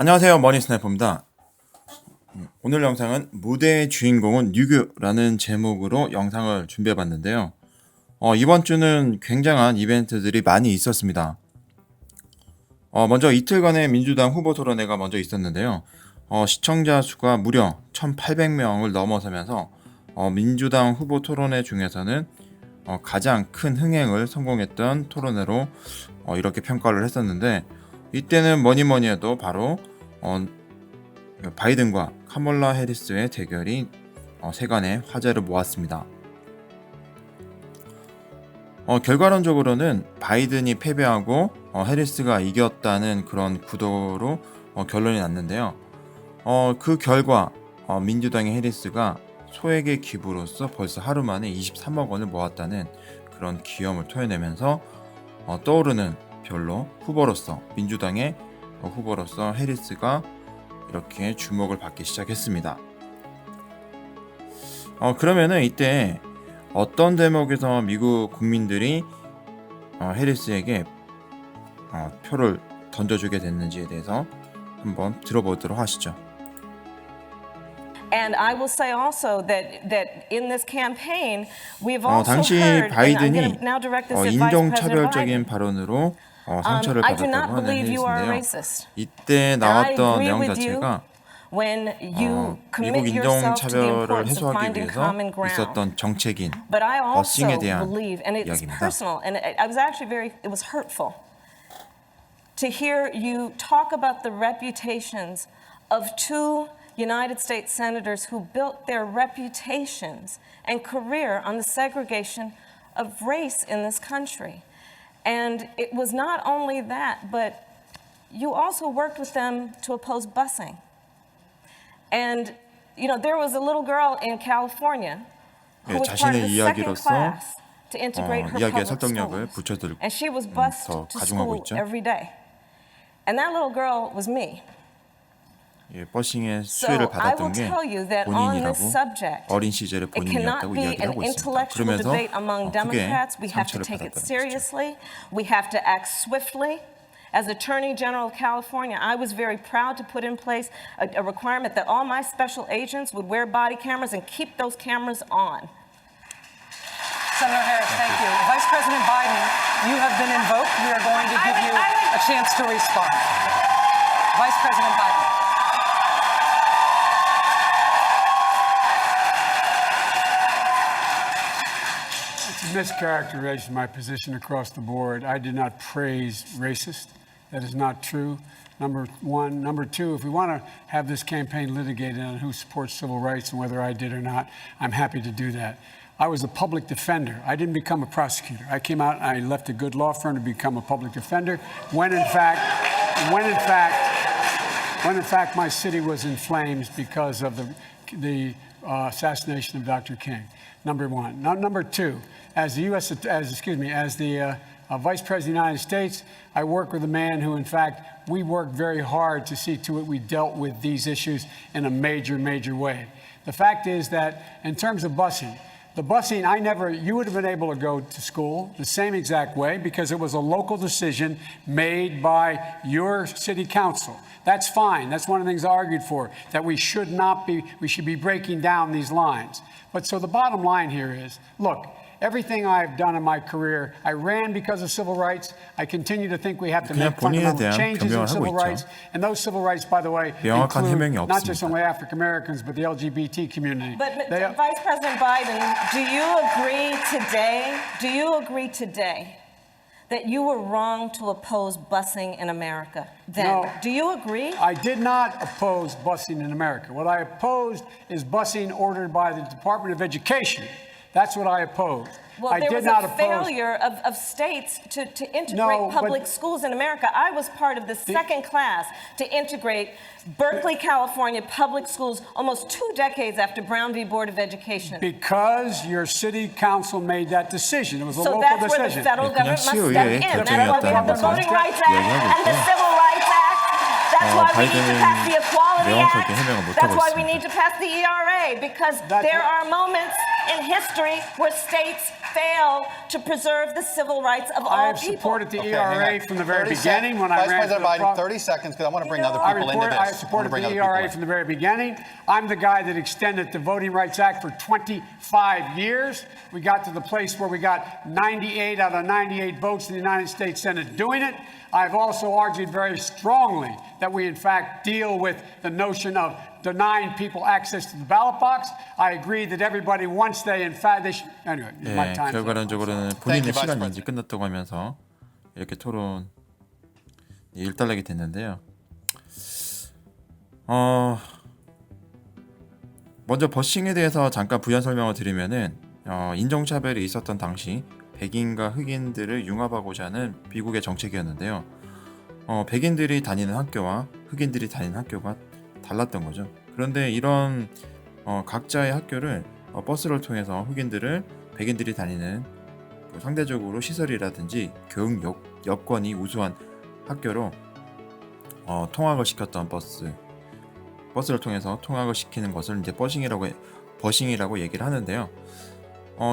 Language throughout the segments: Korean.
안녕하세요, 머니 스나이퍼입니다. 오늘 영상은 무대의 주인공은 뉴규라는 제목으로 영상을 준비해봤는데요. 이번 주는 굉장한 이벤트들이 많이 있었습니다. 먼저 이틀간의 민주당 후보 토론회가 먼저 있었는데요. 시청자 수가 무려 1,800명을 넘어서면서 민주당 후보 토론회 중에서는 가장 큰 흥행을 성공했던 토론회로 이렇게 평가를 했었는데, 이때는 뭐니 해도 바로 바이든과 카멀라 해리스의 대결이 세간의 화제를 모았습니다. 결과론적으로는 바이든이 패배하고 해리스가 이겼다는 그런 구도로 결론이 났는데요. 그 결과 민주당의 해리스가 소액의 기부로서 벌써 하루 만에 23억 원을 모았다는 그런 기염을 토해내면서 떠오르는 별로 후보로서, 민주당의 후보로서 해리스가 이렇게 주목을 받기 시작했습니다. 그러면은 이때 어떤 대목에서 미국 국민들이 해리스에게 표를 던져주게 됐는지에 대해서 한번 들어보도록 하시죠. And I will say also that in this campaign we've also 당시 heard, and I'm 바이든이 going to now direct this at Vice President 인종차별적인 Biden. 발언으로 상처를 I do 받았다고 not 하는 believe you are 해리스인데요. racist. 이때 And I 나왔던 agree 내용 with you 자체가 when you 미국 commit yourself to the 인종차별을 importance of 해소하기 finding 위해서 common ground. 있었던 정책인 But I also 버싱에 대한 believe, and it's 이야기입니다. personal, and I was actually it was hurtful to hear you talk about the reputations of two United States senators who built their reputations and career on the segregation of race in this country. And it was not only that, but you also worked with them to oppose busing. And, you know, there was a little girl in California who was part of 자신의 the second 이야기로서 class to integrate her 이야기의 public 설득력을 schools. 붙여들 And she was bused 더 to 가중하고 school 있죠. every day. And that little girl was me. 버싱의 So 수혜를 I will 받았던 게 tell you that on this 본인이라고 subject, 어린 시절의 it cannot 본인이었다고 be 이야기를 an 하고 있습니다. intellectual 그러면서 debate among 크게 Democrats. We have to 상처를 take it 받았다는 거죠. seriously. We have to act swiftly. As Attorney General of California, I was very proud to put in place a requirement that all my special agents would wear body cameras and keep those cameras on. Senator Harris, thank you. Vice President Biden, you have been invoked. We are going to give you a chance to respond. Vice President Biden. It's a mischaracterization of my position across the board. I did not praise racist. That is not true. Number one. Number two, if we want to have this campaign litigated on who supports civil rights and whether I did or not, I'm happy to do that. I was a public defender. I didn't become a prosecutor. I came out and I left a good law firm to become a public defender when in fact my city was in flames because of the assassination of Dr. King. Number one. Now, number two, as the Vice President of the United States, I work with a man who, in fact, we worked very hard to see to it we dealt with these issues in a major, major way. The fact is that in terms of busing, you would have been able to go to school the same exact way because it was a local decision made by your city council. That's fine. That's one of the things I argued for, that we should be breaking down these lines. But so the bottom line here is, look, everything I've done in my career, I ran because of civil rights. I continue to think we have to make fundamental changes in civil rights. And those civil rights, by the way, include not just only African Americans, but the LGBT community. But Vice President Biden, do you agree today that you were wrong to oppose busing in America then? No. Do you agree? I did not oppose busing in America. What I opposed is busing ordered by the Department of Education. That's what I opposed. Well, there was a failure of states to integrate public schools in America. I was part of the second class to integrate Berkeley, California public schools almost 2 decades after Brown v. Board of Education. Because your city council made that decision. It was a So local that's decision. where the federal government must step 시의회의 in. That's why we have the 결정이었다는 Voting 것을 Rights Act 이야기하고 and the 있고, Civil Rights Act. That's why we need to pass the Equality 명확하게 Act. 해명을 못하고 That's why we 있습니다. need to pass the ERA, because there are moments in history where states fail to preserve the civil rights of I all have people. supported the Okay, hang ERA on. from the very 30 beginning when I Vice ran for President the Biden, pro- 30 seconds, because I want to bring other I people into this. I supported the ERA from the very beginning. I'm the guy that extended the Voting Rights Act for 25 years. We got to the place where we got 98 out of 98 votes in the United States Senate doing it. I've also argued very strongly that we, in fact, deal with the notion of denying people access to the ballot box. I agree that everybody, once they, in fact, they should. Anyway, my 예, time's up. 결과론적으로는 Thank 본인의 you, Vice 시간이 이제 President. 끝났다고 하면서 이렇게 토론 일단락이 됐는데요. 먼저 버싱에 대해서 잠깐 부연 설명을 드리면은 인종차별이 있었던 당시 백인과 흑인들을 융합하고자 하는 미국의 정책이었는데요. 백인들이 다니는 학교와 흑인들이 다니는 학교가 달랐던 거죠. 그런데 이런 각자의 학교를 버스를 통해서 흑인들을 백인들이 다니는 상대적으로 시설이라든지 교육 여건이 우수한 학교로 통학을 시켰던 버스를 통해서 통학을 시키는 것을 이제 버싱이라고 얘기를 하는데요.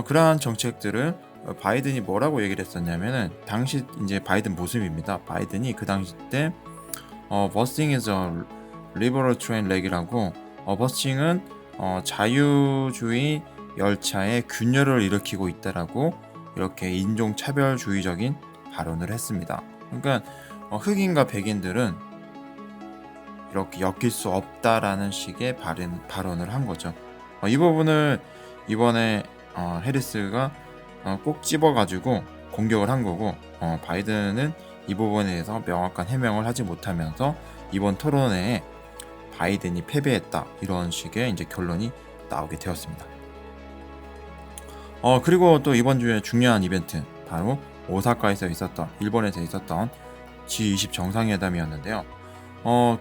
그러한 정책들을 바이든이 뭐라고 얘기를 했었냐면은 당시 이제 바이든 모습입니다. 바이든이 그 당시 때 busing is a liberal train 렉이라고 버싱은 자유주의 열차의 균열을 일으키고 있다라고 이렇게 인종차별주의적인 발언을 했습니다. 그러니까 흑인과 백인들은 이렇게 엮일 수 없다라는 식의 발언을 한 거죠. 이 부분을 이번에 해리스가 꼭 집어가지고 공격을 한 거고 바이든은 이 부분에 대해서 명확한 해명을 하지 못하면서 이번 토론회에 바이든이 패배했다 이런 식의 이제 결론이 나오게 되었습니다. 그리고 또 이번 주에 중요한 이벤트 바로 오사카에서 있었던 일본에서 있었던 G20 정상회담이었는데요.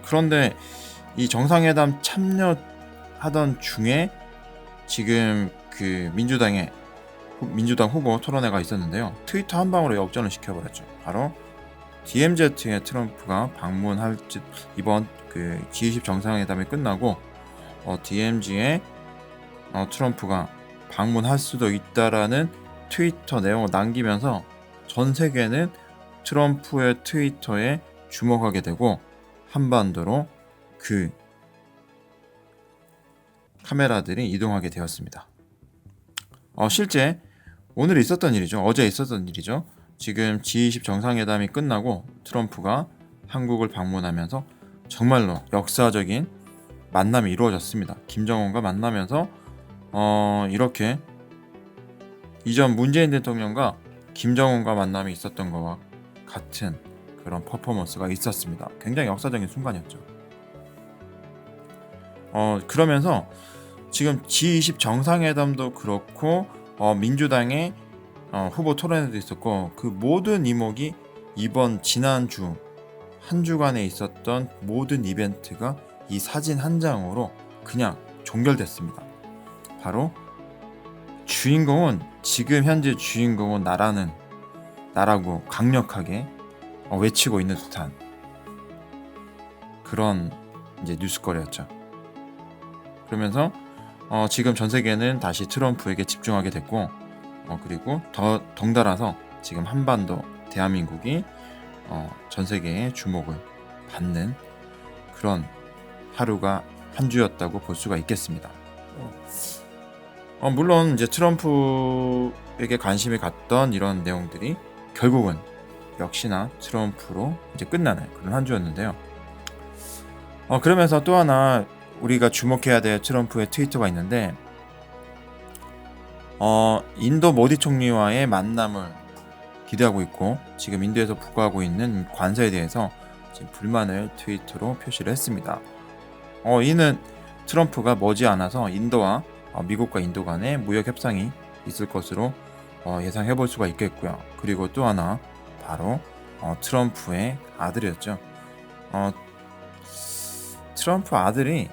그런데 이 정상회담 참여하던 중에 지금 그 민주당 후보 토론회가 있었는데요. 트위터 한 방으로 역전을 시켜버렸죠. 바로 DMZ에 트럼프가 방문할 듯 이번 그 G20 정상회담이 끝나고 DMZ에 트럼프가 방문할 수도 있다라는 트위터 내용을 남기면서 전 세계는 트럼프의 트위터에 주목하게 되고 한반도로 그 카메라들이 이동하게 되었습니다. 실제 오늘 있었던 일이죠. 어제 있었던 일이죠. 지금 G20 정상회담이 끝나고 트럼프가 한국을 방문하면서 정말로 역사적인 만남이 이루어졌습니다. 김정은과 만나면서 이렇게 이전 문재인 대통령과 김정은과 만남이 있었던 것과 같은 그런 퍼포먼스가 있었습니다. 굉장히 역사적인 순간이었죠. 그러면서 지금 G20 정상회담도 그렇고 민주당의 후보 토론회도 있었고 그 모든 이목이 이번 지난주 한 주간에 있었던 모든 이벤트가 이 사진 한 장으로 그냥 종결됐습니다. 바로 주인공은 지금 현재 주인공은 나라고 강력하게 외치고 있는 듯한 그런 이제 뉴스거리였죠. 그러면서 지금 전 세계는 다시 트럼프에게 집중하게 됐고 그리고 덩달아서 지금 한반도 대한민국이 전 세계의 주목을 받는 그런 하루가 한 주였다고 볼 수가 있겠습니다. 물론 이제 트럼프에게 관심이 갔던 이런 내용들이 결국은 역시나 트럼프로 이제 끝나는 그런 한 주였는데요. 그러면서 또 하나 우리가 주목해야 될 트럼프의 트위터가 있는데 인도 모디 총리와의 만남을 기대하고 있고 지금 인도에서 부과하고 있는 관세에 대해서 지금 불만을 트위터로 표시를 했습니다. 이는 트럼프가 머지않아서 인도와 미국과 인도 간의 무역 협상이 있을 것으로 예상해 볼 수가 있겠고요. 그리고 또 하나 바로 트럼프의 아들이었죠. 트럼프 아들이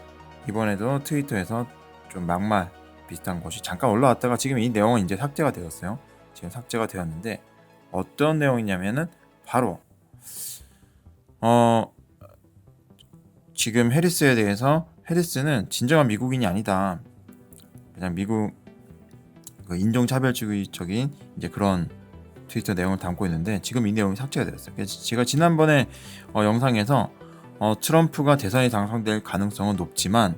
이번에도 트위터에서 좀 막말 비슷한 것이 잠깐 올라왔다가 지금 이 내용은 이제 삭제가 되었어요. 지금 삭제가 되었는데 어떤 내용이냐면은 바로 지금 해리스에 대해서 해리스는 진정한 미국인이 아니다. 그냥 미국 그 인종차별주의적인 이제 그런 트위터 내용을 담고 있는데 지금 이 내용이 삭제가 되었어요. 그래서 제가 지난번에 영상에서 트럼프가 대선에 당선될 가능성은 높지만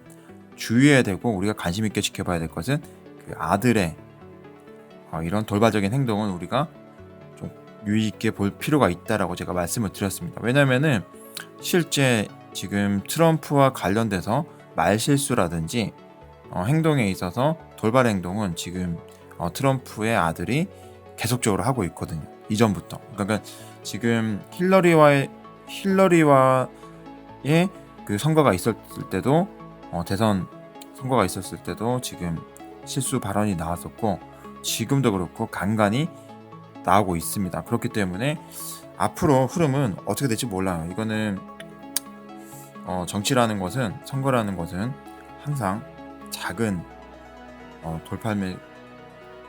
주의해야 되고 우리가 관심 있게 지켜봐야 될 것은 그 아들의 이런 돌발적인 행동은 우리가 좀 유의 있게 볼 필요가 있다라고 제가 말씀을 드렸습니다. 왜냐면은 실제 지금 트럼프와 관련돼서 말실수라든지 행동에 있어서 돌발 행동은 지금 트럼프의 아들이 계속적으로 하고 있거든요. 이전부터. 그러니까 지금 힐러리와의 그 선거가 있었을 때도 대선 선거가 있었을 때도 지금 실수 발언이 나왔었고 지금도 그렇고 간간히 나오고 있습니다. 그렇기 때문에 앞으로 흐름은 어떻게 될지 몰라요. 이거는 정치라는 것은 선거라는 것은 항상 작은 돌팔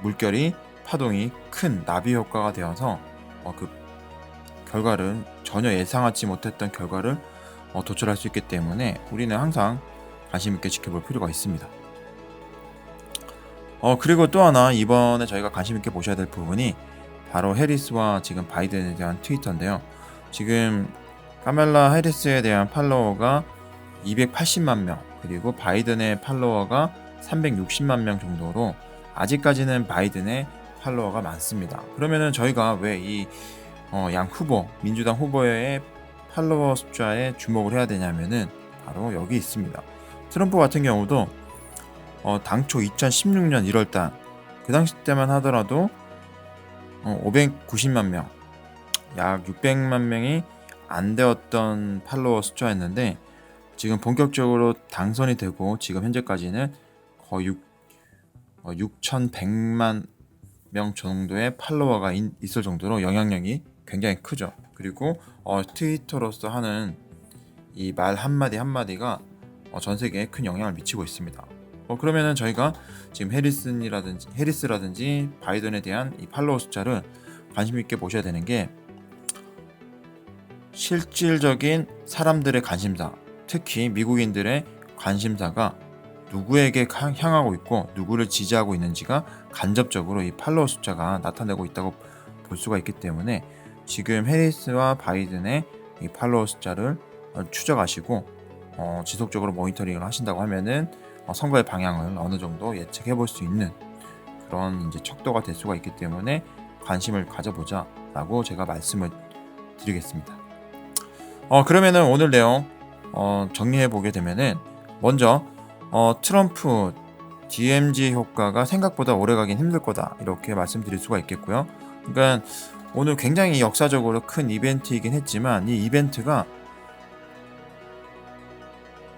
물결이 파동이 큰 나비 효과가 되어서 그 결과를 전혀 예상하지 못했던 결과를 도출할 수 있기 때문에 우리는 항상 관심 있게 지켜볼 필요가 있습니다. 그리고 또 하나 이번에 저희가 관심 있게 보셔야 될 부분이 바로 해리스와 지금 바이든에 대한 트위터인데요. 지금 카멜라 해리스에 대한 팔로워가 280만 명, 그리고 바이든의 팔로워가 360만 명 정도로 아직까지는 바이든의 팔로워가 많습니다. 그러면은 저희가 왜 이 양 후보, 민주당 후보의 팔로워 숫자에 주목을 해야 되냐면은 바로 여기 있습니다. 트럼프 같은 경우도 당초 2016년 1월달 그 당시 때만 하더라도 590만 명, 약 600만 명이 안 되었던 팔로워 숫자였는데 지금 본격적으로 당선이 되고 지금 현재까지는 거의 6,100만 명 정도의 팔로워가 있을 정도로 영향력이 굉장히 크죠. 그리고 트위터로서 하는 이 말 한마디 한마디가 전 세계에 큰 영향을 미치고 있습니다. 그러면은 저희가 지금 해리스라든지 바이든에 대한 이 팔로워 숫자를 관심 있게 보셔야 되는 게 실질적인 사람들의 관심사, 특히 미국인들의 관심사가 누구에게 향하고 있고 누구를 지지하고 있는지가 간접적으로 이 팔로워 숫자가 나타내고 있다고 볼 수가 있기 때문에 지금 해리스와 바이든의 이 팔로워 숫자를 추적하시고 지속적으로 모니터링을 하신다고 하면은 선거의 방향을 어느 정도 예측해 볼 수 있는 그런 이제 척도가 될 수가 있기 때문에 관심을 가져보자 라고 제가 말씀을 드리겠습니다. 그러면은 오늘 내용 정리해 보게 되면은 먼저 트럼프 DMZ 효과가 생각보다 오래가긴 힘들 거다 이렇게 말씀드릴 수가 있겠고요. 그러니까 오늘 굉장히 역사적으로 큰 이벤트이긴 했지만 이 이벤트가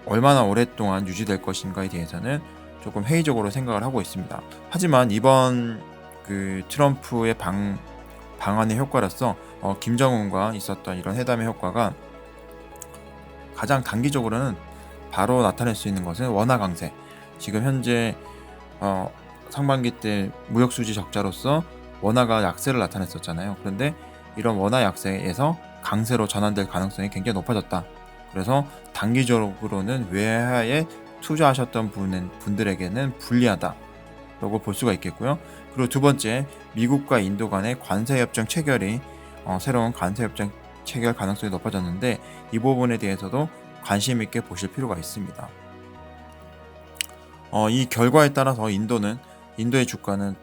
얼마나 오랫동안 유지될 것인가에 대해서는 조금 회의적으로 생각을 하고 있습니다. 하지만 이번 그 트럼프의 방안의 효과로서 김정은과 있었던 이런 회담의 효과가 가장 단기적으로는 바로 나타낼 수 있는 것은 원화 강세. 지금 현재 상반기 때 무역 수지 적자로서 원화가 약세를 나타냈었잖아요. 그런데 이런 원화 약세에서 강세로 전환될 가능성이 굉장히 높아졌다. 그래서 단기적으로는 외화에 투자하셨던 분들에게는 불리하다라고 볼 수가 있겠고요. 그리고 두 번째, 미국과 인도 간의 관세협정 체결이 새로운 관세협정 체결 가능성이 높아졌는데 이 부분에 대해서도 관심 있게 보실 필요가 있습니다. 이 결과에 따라서 인도의 주가는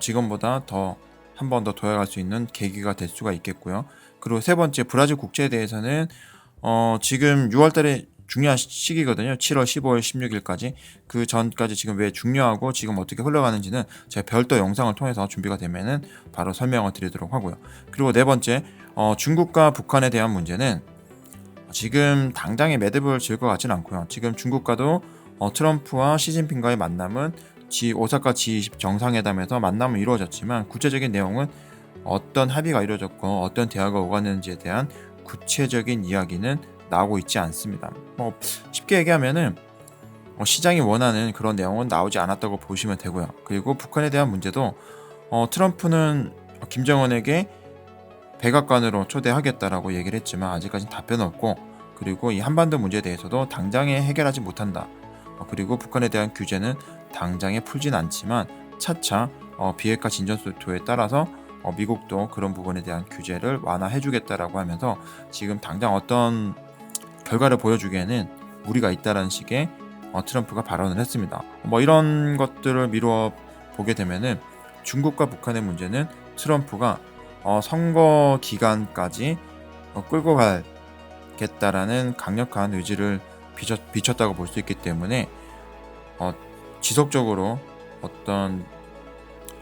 지금보다 한 번 더 도약할 수 있는 계기가 될 수가 있겠고요. 그리고 세 번째, 브라질 국제에 대해서는 지금 6월달에 중요한 시기거든요. 7월 15일 16일까지 그 전까지 지금 왜 중요하고 지금 어떻게 흘러가는지는 제가 별도 영상을 통해서 준비가 되면은 바로 설명을 드리도록 하고요. 그리고 네 번째, 중국과 북한에 대한 문제는 지금 당장에 매듭을 지을 것 같지는 않고요. 지금 중국과도 트럼프와 시진핑과의 만남은 오사카 G20 정상회담에서 만남은 이루어졌지만 구체적인 내용은 어떤 합의가 이루어졌고 어떤 대화가 오갔는지에 대한 구체적인 이야기는 나오고 있지 않습니다. 쉽게 얘기하면은 시장이 원하는 그런 내용은 나오지 않았다고 보시면 되고요. 그리고 북한에 대한 문제도 트럼프는 김정은에게 백악관으로 초대하겠다라고 얘기를 했지만 아직까지는 답변은 없고, 그리고 이 한반도 문제에 대해서도 당장에 해결하지 못한다. 그리고 북한에 대한 규제는 당장에 풀진 않지만 차차 비핵화 진전소토에 따라서 미국도 그런 부분에 대한 규제를 완화해주겠다라고 하면서 지금 당장 어떤 결과를 보여주기에는 무리가 있다라는 식의 트럼프가 발언을 했습니다. 뭐 이런 것들을 미루어 보게 되면은 중국과 북한의 문제는 트럼프가 선거 기간까지 끌고 가겠다라는 강력한 의지를 비췄다고 볼 수 있기 때문에 지속적으로 어떤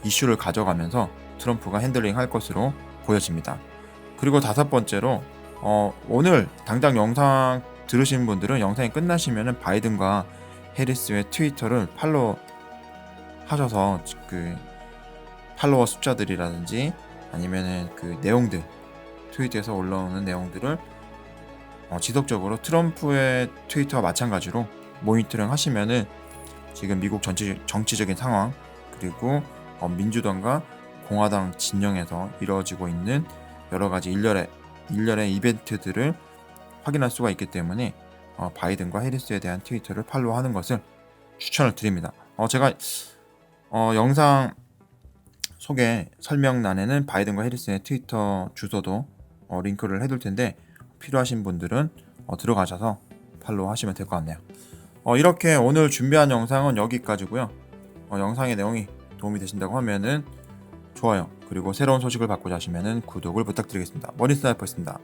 이슈를 가져가면서 트럼프가 핸들링 할 것으로 보여집니다. 그리고 다섯 번째로 오늘 당장 영상 들으신 분들은 영상이 끝나시면은 바이든과 해리스의 트위터를 팔로우 하셔서 그 팔로워 숫자들이라든지 아니면은 그 내용들 트위터에서 올라오는 내용들을 지속적으로 트럼프의 트위터와 마찬가지로 모니터링 하시면은 지금 미국 정치적인 상황 그리고 민주당과 공화당 진영에서 이루어지고 있는 여러 가지 일련의 이벤트들을 확인할 수가 있기 때문에 바이든과 해리스에 대한 트위터를 팔로우하는 것을 추천을 드립니다. 제가 영상 소개 설명란에는 바이든과 해리스의 트위터 주소도 링크를 해둘 텐데 필요하신 분들은 들어가셔서 팔로우 하시면 될 것 같네요. 이렇게 오늘 준비한 영상은 여기까지고요. 영상의 내용이 도움이 되신다고 하면은 좋아요 그리고 새로운 소식을 받고자 하시면은 구독을 부탁드리겠습니다. 머니 스나이퍼였습니다.